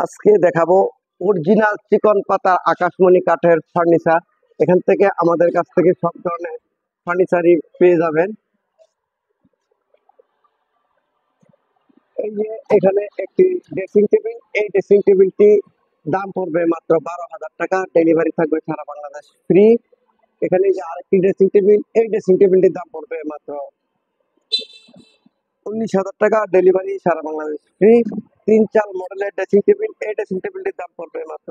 আজকে দেখাবো অরিজিনাল চিকন পাতা আকাশমণি কাঠের ফার্নিচার। এখান থেকে আমাদের কাছ থেকে সব ধরনের ফার্নিচারই পেয়ে যাবেন। এই যে এখানে একটি ড্রেসিং টেবিল, এই ড্রেসিং টেবিলটি দাম পড়বে মাত্র 12,000 টাকা, ডেলিভারি থাকবে সারা বাংলাদেশ ফ্রি। এখানে যে আরেকটি ড্রেসিং টেবিল, এই ড্রেসিং টেবিলটির দাম পড়বে মাত্র 19,000 টাকা, ডেলিভারি সারা বাংলাদেশ ফ্রি। 3-4 মডেলের ড্রেসিং টেবিল, এই ড্রেসিং টেবিলটির দাম পড়বে মাত্র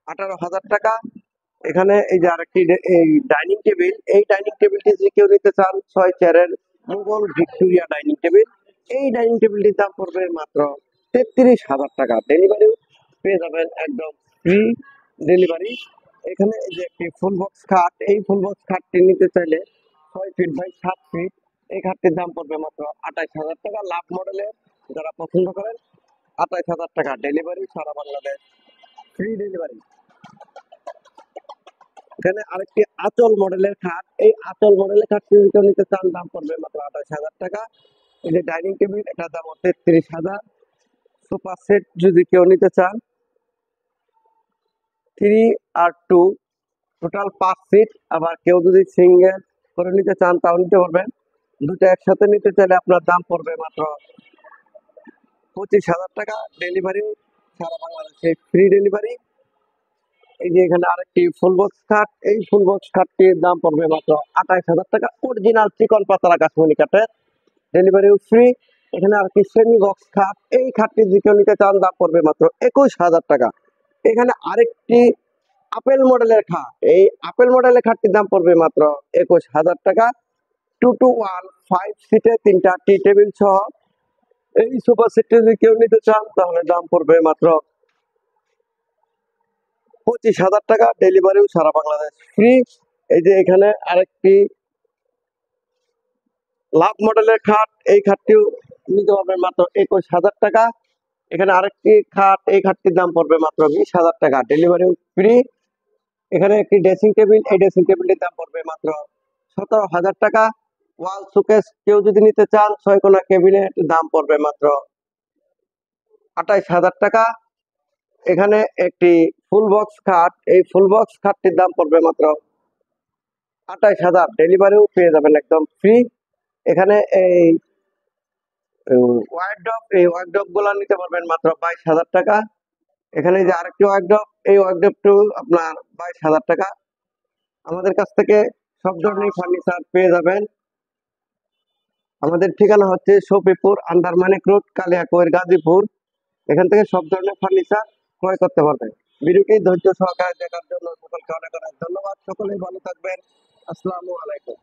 18,000 টাকা। এখানে এই যে আরেকটি এই ডাইনিং টেবিল, এই ডাইনিং টেবিলটি যে কেউ নিতে চান 6 চেয়ারের মুঘল ভিক্টোরিয়া ডাইনিং টেবিল, এই ডাইনিং টেবিলটির দাম পড়বে মাত্র 33,000 টাকা, ডেলিভারি পেয়ে যাবেন একদম ফ্রি ডেলিভারি। এখানে এই যে একটি ফুল বক্স খাট, এই ফুল বক্স খাটটি নিতে চাইলে 6 ফিট বাই 7 ফিট, এই খাটটির দাম পড়বে মাত্র 28,000 টাকা। লাভ মডেলের যারা পছন্দ করেন 28,000 টাকা, ডেলিভারি সারা বাংলাদেশ ফ্রি ডেলিভারি। এখানে আরেকটি আঁচল মডেলের খাট, এই আঁচল মডেলের খাটটি যদি কেউ নিতে চান দাম পড়বে মাত্র 28,000 টাকা। এই যে ডাইনিং টেবিল, এটার দাম 33,000। সোফা সেট যদি কেউ নিতে চান 3 আর 2 টোটাল 5 সিট, আবার কেউ যদি সিঙ্গেল করে নিতে চান তাও নিতে পারবেন। দুটো একসাথে নিতে চাইলে আপনার দাম পড়বে মাত্র 25,000 টাকা, ডেলিভারি সারা বাংলাদেশে ফ্রি ডেলিভারি। এই যে এখানে আরেকটি ফুল বক্স খাট, এই ফুল বক্স খাটটির দাম পড়বে মাত্র 28,000 টাকা, অরিজিনাল চিকন পাতার আকাশমণি কাঠের, ডেলিভারি ফ্রি। এখানে আরেকটি সেমি বক্স খাট, এই খাটটি যে কেউ নিতে চান দাম পড়বে মাত্র 21,000 টাকা। এখানে আরেকটি আপেল মডেলের খাট, এই আপেল মডেলের খাটটির দাম পড়বে মাত্র 21,000 টাকা। 2-to-1 5 সিটে 3টা টি টেবিল সহ এই সোফা সেটটি যদি কেউ নিতে চান তাহলে দাম পড়বে মাত্র 25,000 টাকা, ডেলিভারিও সারা বাংলাদেশ ফ্রি। এই যে এখানে আরেকটি লাভ মডেলের খাট, এই খাটটিও নিতে পারবেন মাত্র 21,000 টাকা। এখানে আরেকটি খাট, এই খাটটির দাম পড়বে মাত্র 20,000 টাকা, ডেলিভারিও ফ্রি। এখানে একটি ড্রেসিং টেবিল, এই ড্রেসিং টেবিলটির দাম পড়বে মাত্র 17,000 টাকা। ওয়াল শোকেস কেউ যদি নিতে চান 6 কোণা ক্যাবিনেট, দাম পড়বে মাত্র 28,000 টাকা। এখানে একটি ফুল বক্স খাট, এই ফুল বক্স খাটটির দাম পড়বে মাত্র 28,000, ডেলিভারিও পেয়ে যাবেন একদম ফ্রি। এখানে এই ওয়ার্ডরোব, এই ওয়ার্ডরোব গুলা নিতে পারবেন মাত্র 22,000 টাকা। এখানে যে আরেকটি ওয়ার্ডরোব, এই ওয়ার্ডরোবটিও আপনার 22,000 টাকা। আমাদের কাছ থেকে সব ধরনের ফার্নিচার পেয়ে যাবেন। আমাদের ঠিকানা হচ্ছে শফিপুর, আন্ডার মানিক রোড, কালিয়াকৈর, গাজীপুর। এখান থেকে সব ধরনের ফার্নিচার ক্রয় করতে পারবেন। ভিডিওটি ধৈর্য সহকারে দেখার জন্য সকলকে অনেক অনেক ধন্যবাদ। সকলেই ভালো থাকবেন। আসসালামু আলাইকুম।